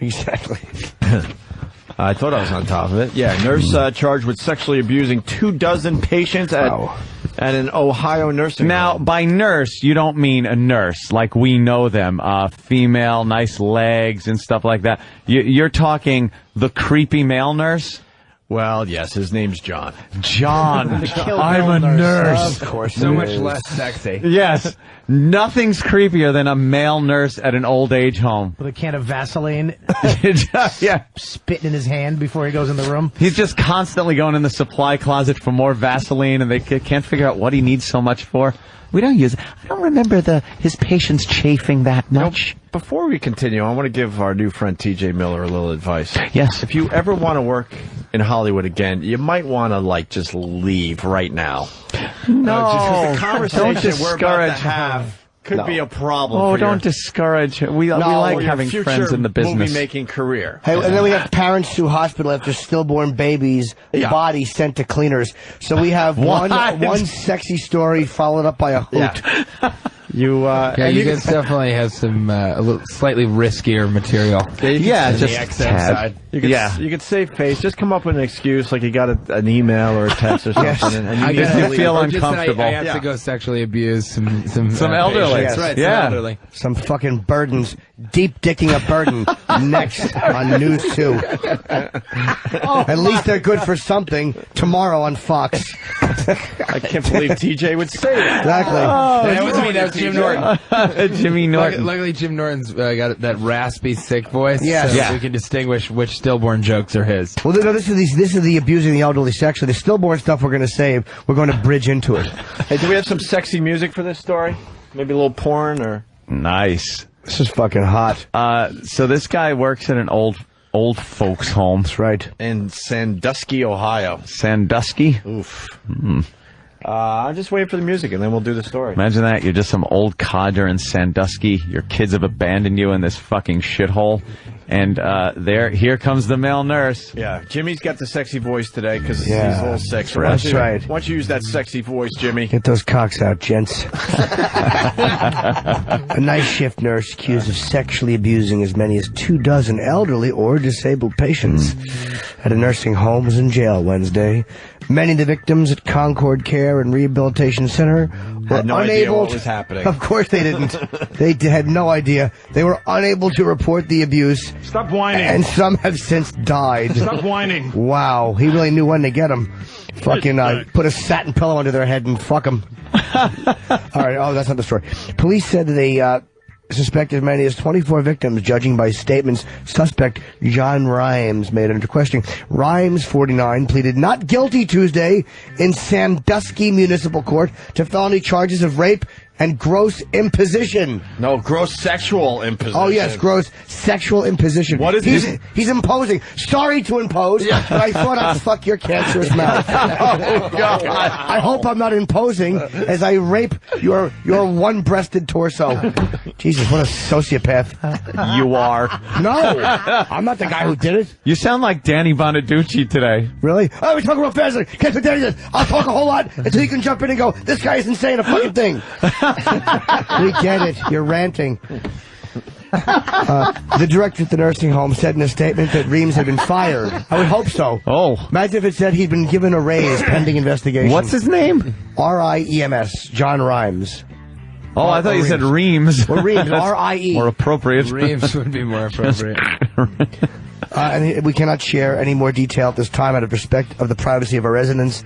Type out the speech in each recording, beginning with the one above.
Exactly. I thought I was on top of it. Yeah, nurse charged with sexually abusing 24 patients at an Ohio nursing Now, home. by nurse, you don't mean a nurse like we know them, female, nice legs and stuff like that. You're talking the creepy male nurse? Well, yes, his name's John. John, I'm a nurse. Of course. So much less sexy. Yes, nothing's creepier than a male nurse at an old age home. With a can of Vaseline Yeah. spitting in his hand before he goes in the room. He's just constantly going in the supply closet for more Vaseline, and they can't figure out what he needs so much for. We don't use it. I don't remember his patients chafing that much. Before we continue, I want to give our new friend TJ Miller a little advice. Yes. If you ever want to work in Hollywood again, you might want to, just leave right now. No, The conversation we're about to have could be a problem. Oh, for don't your, discourage. We like your having future friends in the business. movie-making career. Hey, and then we have parents to hospital after stillborn babies' bodies sent to cleaners. So we have one sexy story followed up by a hoot. You guys definitely have some a little slightly riskier material. Yeah, just the XM side. You could save face. Just come up with an excuse, like you got an email or a text or something, and I you guess need to you leave. feel Or just that uncomfortable. I have to go sexually abuse some elderly. That's right. Yeah. Some elderly. Some fucking burdens. Deep dicking a burden. Next on News 2. At least they're good for something. Tomorrow on Fox. I can't believe TJ would say that. Exactly. That was me. That was Jim Norton. Jimmy Norton. Luckily, Jim Norton's got that raspy, sick voice. Yes. So we can distinguish which stillborn jokes are his. Well, no, this is the abusing the elderly sexually. The stillborn stuff we're going to save. We're going to bridge into it. Hey, do we have some sexy music for this story? Maybe a little porn or... Nice. This is fucking hot. So this guy works at an old folks home. That's right. In Sandusky, Ohio. Sandusky. Oof. I'm just waiting for the music, and then we'll do the story. Imagine that. You're just some old codger in Sandusky. Your kids have abandoned you in this fucking shithole. And here comes the male nurse. Yeah, Jimmy's got the sexy voice today because he's Yeah. a little sexy. That's right. Why don't you use that sexy voice, Jimmy? Get those cocks out, gents. A night shift nurse accused of sexually abusing as many as 24 elderly or disabled patients at a nursing home was in jail Wednesday. Many of the victims at Concord Care and Rehabilitation Center were Had no idea unable what was happening. Of course they didn't. They had no idea. They were unable to report the abuse. Stop whining. And some have since died. Stop whining. Wow, he really knew when to get them. Fucking put a satin pillow under their head and fuck them. All right, that's not the story. Police said that they suspect as many as 24 victims, judging by statements suspect John Rhymes made under questioning. Rhymes, 49, pleaded not guilty Tuesday in Sandusky Municipal Court to felony charges of rape and gross imposition. No, gross sexual imposition. Oh, yes, gross sexual imposition. What is this? He's imposing. Sorry to impose, but I thought I'd fuck your cancerous mouth. Oh, God. I hope I'm not imposing as I rape your one-breasted torso. Jesus, what a sociopath. You are. No, I'm not the guy who did it. You sound like Danny Bonaducci today. Really? Oh, we're talking real fast. Can't put Danny this. I'll talk a whole lot until you can jump in and go, this guy isn't saying a fucking thing. We get it. You're ranting. The director at the nursing home said in a statement that Reams had been fired. I would hope so. Oh. Imagine if it said he'd been given a raise pending investigation. What's his name? R-I-E-M-S. John Rhymes. Oh, I thought you said Reams. Or Reams. R-I-E. More appropriate. Reams would be more appropriate. And we cannot share any more detail at this time out of respect of the privacy of our residents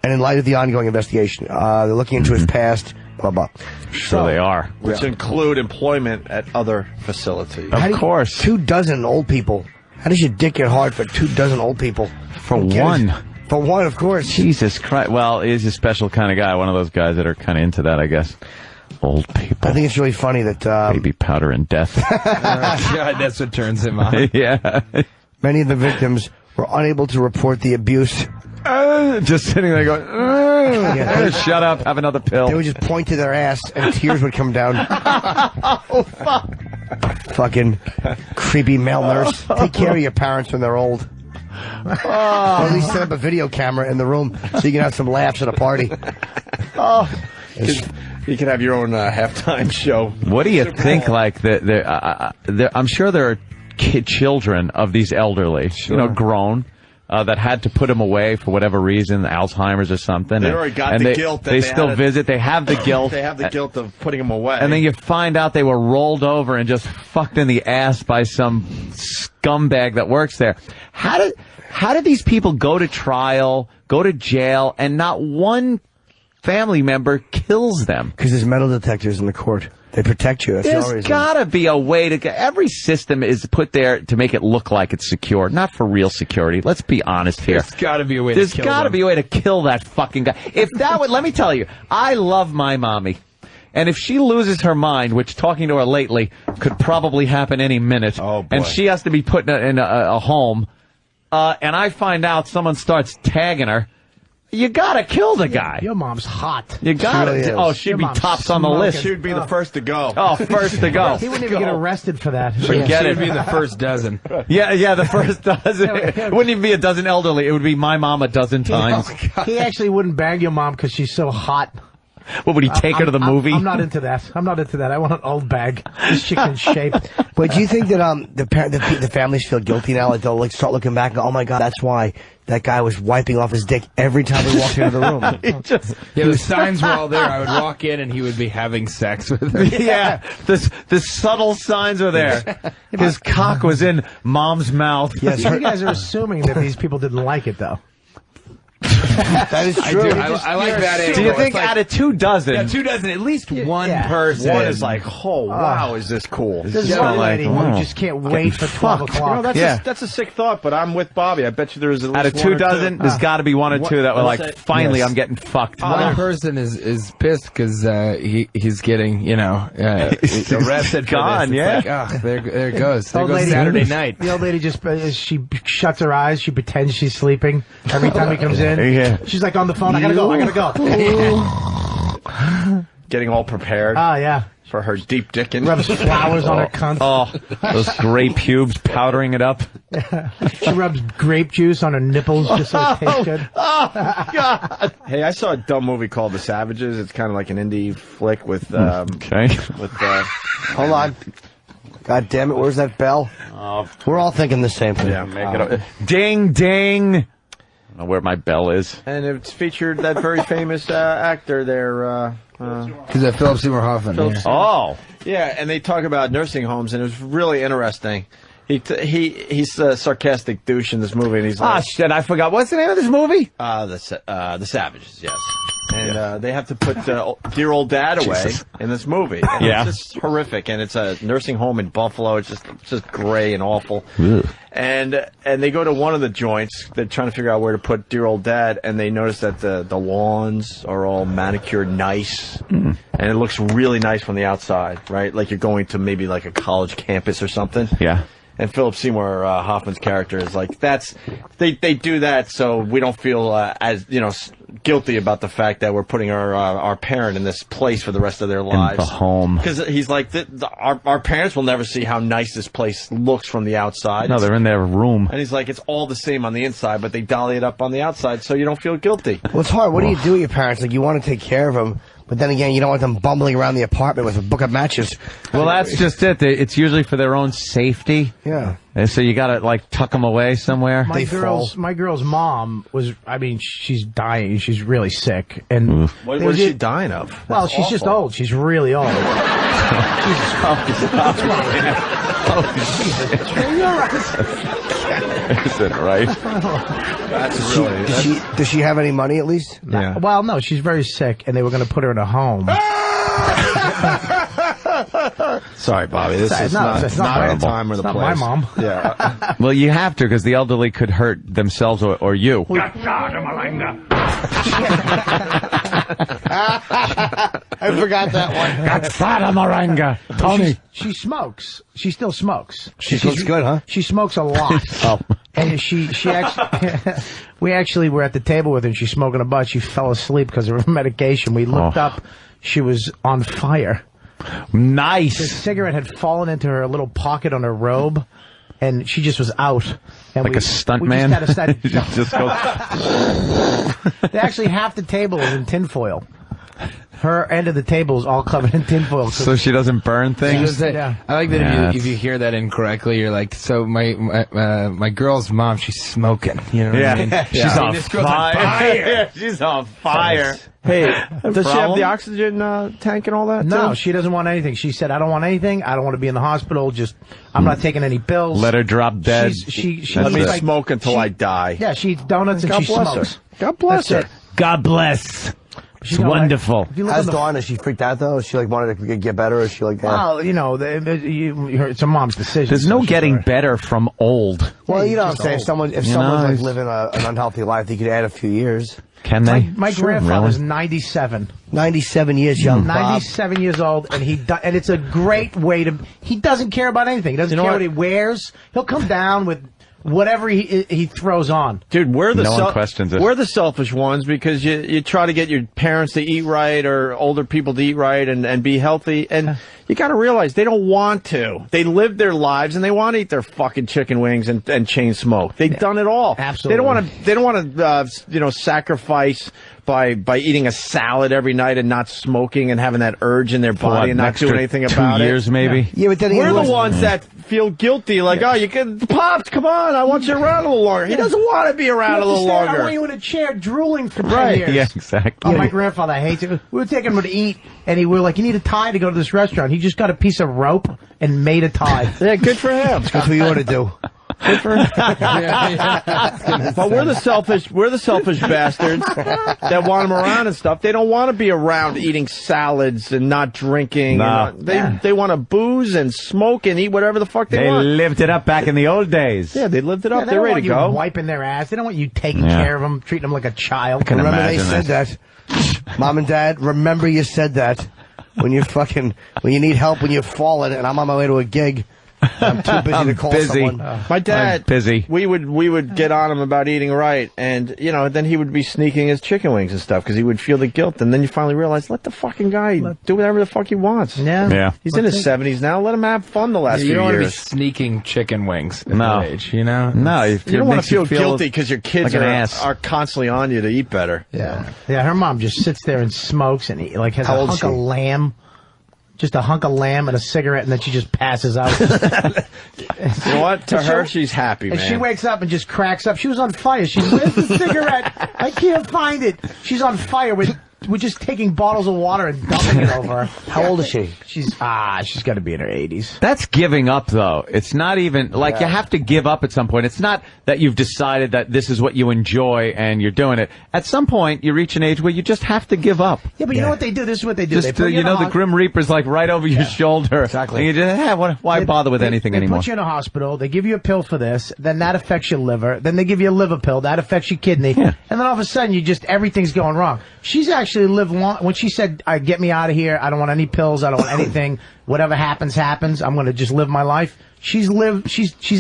and in light of the ongoing investigation. They're looking into his past. Blah, blah. Sure they are. Which include employment at other facilities. Of course. 24 old people. How does your dick get hard for 24 old people? For one. For one, of course. Jesus Christ. Well, he's a special kind of guy. One of those guys that are kind of into that, I guess. Old people. I think it's really funny that... Baby powder and death. God, that's what turns him on. Yeah. many of the victims were unable to report the abuse. Just sitting there going, shut up, have another pill. They would just point to their ass and tears would come down. Oh, fuck. Fucking creepy male nurse. Take care of your parents when they're old. Or at least set up a video camera in the room so you can have some laughs at a party. You can have your own halftime show. What do you think? Like, I'm sure there are children of these elderly, grown. That had to put them away for whatever reason, Alzheimer's or something. They already got the guilt. They still visit. They have the guilt. They have the guilt of putting them away. And then you find out they were rolled over and just fucked in the ass by some scumbag that works there. How did these people go to trial, go to jail, and not one family member kills them? Because there's metal detectors in the court. They protect you. That's the only There's reason. gotta be a way to get. Every system is put there to make it look like it's secure, not for real security. Let's be honest here. There's got to be a way There's to kill gotta them. be a way to kill that fucking guy. If that would, let me tell you, I love my mommy. And if she loses her mind, which talking to her lately could probably happen any minute, and she has to be put in a home, and I find out someone starts tagging her, you gotta kill the guy. Your mom's hot. You gotta. She really is. She'd Your be mom's tops on the smoking. list. She would be the first to go. Oh, first to go. He wouldn't even get arrested for that. Forget She it. would be in the first dozen. Yeah, the first dozen. It wouldn't even be a dozen elderly. It would be my mom a dozen times. He actually wouldn't bang your mom because she's so hot. What, would he take her to the movie? I'm not into that. I want an old bag. This chicken's shape. But do you think that the families feel guilty now? Like they'll start looking back and go, oh my God, that's why that guy was wiping off his dick every time he walked into the room. Yeah, the signs were all there. I would walk in and he would be having sex with her. Yeah, the subtle signs were there. His cock was in mom's mouth. Yes, You guys are assuming that these people didn't like it, though. that is I true. do. I like that angle. Do you think It's like- out of 2 dozen? Yeah, 2 dozen. At least one yeah. person. One is like, oh, wow, is this cool? This is Yeah, one like, lady oh. who just can't wait for 12 o'clock. That's a sick thought, but I'm with Bobby. I bet you there's at least Out of 2 dozen, there's got to be 1 or 2 that were What's like, that? finally, Yes. I'm getting fucked. One person is pissed because he's getting arrested. gone, for this. yeah. It's like, there it goes. There Old goes lady- Saturday night. The old lady just she shuts her eyes. She pretends she's sleeping every time he comes in. Yeah. She's like on the phone. I gotta go. getting all prepared Oh yeah. for her deep dicking. Rubs flowers on her cunt. Oh, those gray pubes powdering it up. She rubs grape juice on her nipples just so it tastes good. Hey, I saw a dumb movie called The Savages. It's kind of like an indie flick with Okay. Hold on. God damn it, where's that bell? We're all thinking the same thing. yeah, Make it up. Ding, ding. I don't know where my bell is. and it's featured that very famous actor there. He's a Philip Seymour Hoffman. Philip Yeah. Oh. Yeah, and they talk about nursing homes, and it was really interesting. He's a sarcastic douche in this movie, and he's Ah, like, shit, I forgot. What's the name of this movie? the Savages, yes. And they have to put dear old dad away in this movie. And Yeah. it's just horrific, and it's a nursing home in Buffalo. It's just gray and awful. And they go to one of the joints. They're trying to figure out where to put dear old dad, and they notice that the lawns are all manicured nice, and it looks really nice from the outside, right? Like you're going to maybe like a college campus or something. Yeah. And Philip Seymour Hoffman's character is like, they do that so we don't feel as guilty about the fact that we're putting our parent in this place for the rest of their lives. the home. Because he's like, our parents will never see how nice this place looks from the outside. No, they're in their room. And he's like, it's all the same on the inside, but they dolly it up on the outside so you don't feel guilty. Well, it's hard. What do you do with your parents? Like, you want to take care of them, but then again, you don't want them bumbling around the apartment with a book of matches. Well, that's just it. It's usually for their own safety. Yeah. And so you gotta, like, tuck them away somewhere. My girl's mom was. I mean, she's dying. She's really sick, and What is she dying of? well, That's she's just awful. old. She's really old. Is it right? That's really... Does she have any money at least? Yeah. Well, no, she's very sick, and they were going to put her in a home. Sorry, Bobby. This is No, not it's not the my time or the Not place. my mom. Yeah. Well, you have to, because the elderly could hurt themselves or you. I forgot that one. Fada Maranga. Tony. She smokes. She still smokes. She looks good, huh? She smokes a lot. Oh. And she actually, we actually were at the table with her, and she's smoking a butt. She fell asleep because of her medication. We looked up. She was on fire. The Nice. cigarette had fallen into her little pocket on her robe, and she just was out. And Like a stunt man? We just had to Just go. Actually, half the table was in tinfoil. Her end of the table is all covered in tinfoil. So she doesn't burn things? Yeah. I like that if you hear that incorrectly, you're like, so my girl's mom, she's smoking. You know what I mean? She's on This girl's on fire. She's on fire. Hey, does she have problem? the oxygen tank and all that? No, too? she doesn't want anything. She said, I don't want anything. I don't want to be in the hospital. I'm not taking any pills. Let her drop dead. She Let me eats, like, smoke until I die. Yeah, she eats donuts and God she bless smokes. her. God bless That's her. it. God bless. It's You know, wonderful. If you look How's at the- Dawn? Is she freaked out though? Is she like wanted to get better? Or is she like that? Well, you know, it's a mom's decision. There's so no she's getting alright. better from old. Well, you know what I'm just saying. old. If someone's like know, living an unhealthy life, they could add a few years. Can they? My Sure, grandfather's really? 97. 97 years young, Bob. 97 years old, and and it's a great way to. He doesn't care about anything. He doesn't care what he wears. He'll come down with whatever he throws on. Dude, we're the No one questions it. We're the selfish ones because you try to get your parents to eat right or older people to eat right and be healthy, and you got to realize they don't want to. They live their lives and they want to eat their fucking chicken wings and chain smoke. They've done it all. Absolutely. They don't want to sacrifice by eating a salad every night and not smoking and having that urge in their body and not doing anything about 2 it. years, maybe. Yeah, but then We're the ones that feel guilty, like, oh, you can, Pops, come on, I want you around a little longer. He doesn't want to be around a little I longer. want you in a chair drooling for 10 Right. years. Yeah, exactly. Oh, my grandfather hates it. We were taking him to eat, and we were like, you need a tie to go to this restaurant. He just got a piece of rope and made a tie. Yeah, good for him. That's what you ought to do. But we're the selfish bastards that want them around and stuff. They don't want to be around eating salads and not drinking. No. They want to booze and smoke and eat whatever the fuck they want. lived it up back in the old days. Yeah, they lived it up. They They're don't ready want to you go. wiping their ass. They don't want you taking Yeah. care of them, treating them like a child. can Remember they imagine said that. Mom and Dad, remember you said that. When you need help when you've fallen and I'm on my way to a gig. I'm too busy to call busy. someone. My dad, I'm busy. we would get on him about eating right, and then he would be sneaking his chicken wings and stuff because he would feel the guilt. And then you finally realize, let the fucking guy do whatever the fuck he wants. Yeah. Yeah. He's in his 70s now. Let him have fun the last You few don't want to be years. sneaking chicken wings at No. that age, you know? No, if You don't it want makes to feel guilty because your kids like an ass. are constantly on you to eat better. Yeah. Yeah, her mom just sits there and smokes and has How a old is hunk of she? lamb. Just a hunk of lamb and a cigarette, and then she just passes out. You know what? To her, she's happy, And man. she wakes up and just cracks up. She was on fire. Where's the cigarette? I can't find it. She's on fire. We're just taking bottles of water and dumping it over her. How old is she? She's got to be in her 80s. That's giving up, though. It's not even like you have to give up at some point. It's not that you've decided that this is what you enjoy and you're doing it. At some point, you reach an age where you just have to give up. Yeah, but you know what they do? This is what they do. Just They put you in a the hos- Grim Reaper's like right over your shoulder. Exactly. And you just, why bother with anything they anymore? put you in a hospital. They give you a pill for this. Then that affects your liver. Then they give you a liver pill. That affects your kidney. Yeah. And then all of a sudden, everything's going wrong. She's actually lived long. When she said, get me out of here. I don't want any pills. I don't want anything. Whatever happens, happens. I'm going to just live my life. She's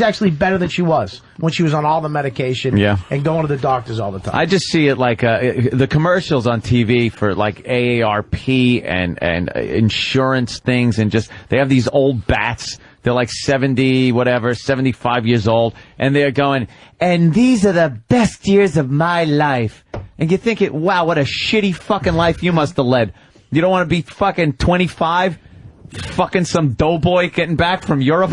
actually better than she was when she was on all the medication and going to the doctors all the time. I just see it like the commercials on TV for like AARP and insurance things, and just they have these old bats. They're like 75 years old, and they're going, and these are the best years of my life. And you think wow, what a shitty fucking life you must have led. You don't want to be fucking 25, fucking some doughboy getting back from Europe.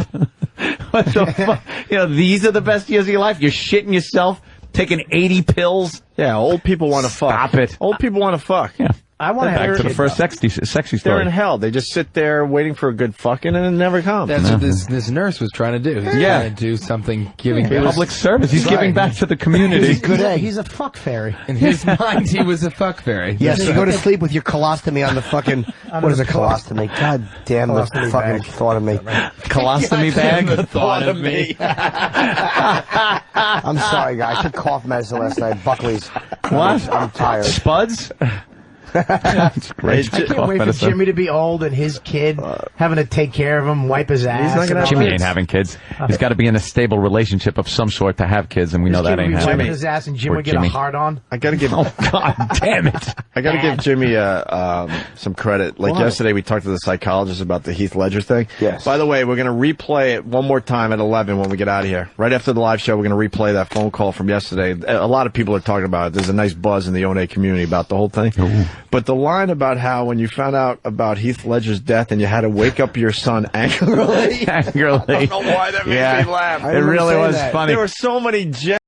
What the fuck? These are the best years of your life. You're shitting yourself, taking 80 pills. Yeah, old people want to fuck. Stop it. Old people want to fuck. Yeah. I want to have Back a to the kid, first though. sexy They're story. in hell. They just sit there waiting for a good fucking, and it never comes. That's what this nurse was trying to do. He's trying to do something, giving back. Public service. He's giving back to the community. Good egg. He's a fuck fairy. In his mind, he was a fuck fairy. Yes, you go to sleep with your colostomy on the fucking... What is a colostomy? God damn the Colostomy fucking bag. thought of me. Colostomy bag. The thought of me. I'm sorry, guys. I took cough medicine last night. Buckley's. What? I'm tired. Spuds? That's great. I can't wait for Jimmy to be old and his kid having to take care of him, wipe his ass. not gonna have Jimmy kids. ain't having kids. He's got to be in a stable relationship of some sort to have kids, and we know that ain't Wiping happening. his ass and Jim Poor would get Jimmy. a hard on. I gotta give. Oh God damn it! I got to give Jimmy some credit. Like yesterday, we talked to the psychologist about the Heath Ledger thing. Yes. By the way, we're going to replay it one more time at 11 when we get out of here. Right after the live show, we're going to replay that phone call from yesterday. A lot of people are talking about it. There's a nice buzz in the One community about the whole thing. But the line about how when you found out about Heath Ledger's death and you had to wake up your son angrily. Angrily. I don't know why that made me laugh. It really was funny. There were so many gems